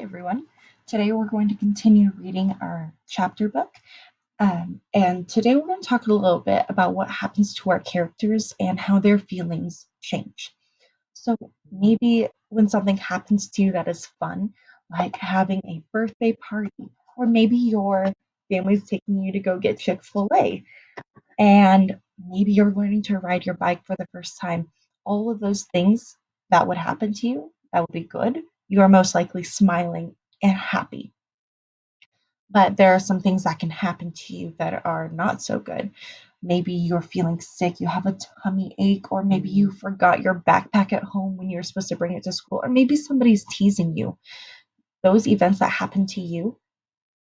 everyone. Today we're going to continue reading our chapter book. And today we're going to talk a little bit about what happens to our characters and how their feelings change. So maybe when something happens to you that is fun, like having a birthday party, or maybe your family's taking you to go get Chick-fil-A, and maybe you're learning to ride your bike for the first time. All of those things that would happen to you, that would be good. You are most likely smiling and happy. But there are some things that can happen to you that are not so good. Maybe you're feeling sick, you have a tummy ache, or maybe you forgot your backpack at home when you're supposed to bring it to school, or maybe somebody's teasing you. Those events that happen to you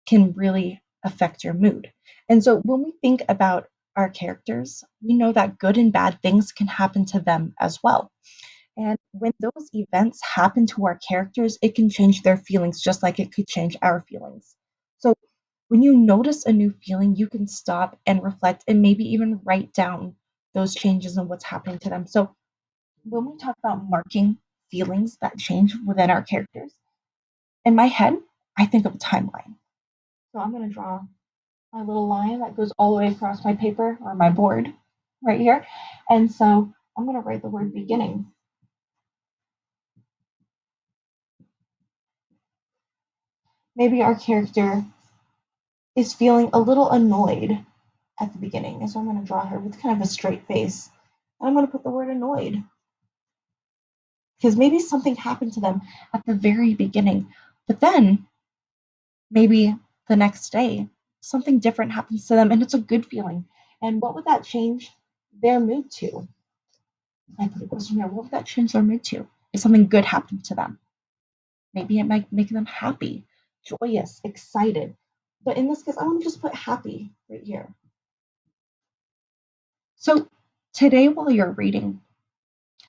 can really affect your mood. And so when we think about our characters, we know that good and bad things can happen to them as well. And when those events happen to our characters, it can change their feelings just like it could change our feelings. So when you notice a new feeling, you can stop and reflect and maybe even write down those changes and what's happening to them. So when we talk about marking feelings that change within our characters, in my head, I think of a timeline. So I'm going to draw my little line that goes all the way across my paper or my board right here. And so I'm going to write the word beginning. Maybe our character is feeling a little annoyed at the beginning. And so I'm going to draw her with kind of a straight face. And I'm going to put the word annoyed because maybe something happened to them at the very beginning. But then maybe the next day, something different happens to them and it's a good feeling. And what would that change their mood to? I put a question here. What would that change their mood to? If something good happened to them, maybe it might make them happy, joyous, excited. But in this case, I want to just put happy right here. So today, while you're reading,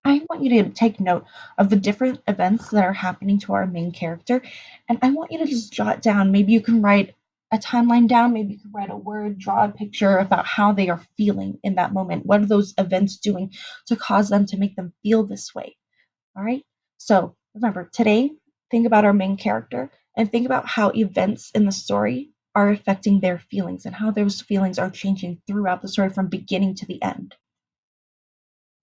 I want you to take note of the different events that are happening to our main character. And I want you to just jot down. Maybe you can write a timeline down. Maybe you can write a word, draw a picture about how they are feeling in that moment. What are those events doing to cause them to make them feel this way? All right. So remember, today, think about our main character and think about how events in the story are affecting their feelings and how those feelings are changing throughout the story from beginning to the end.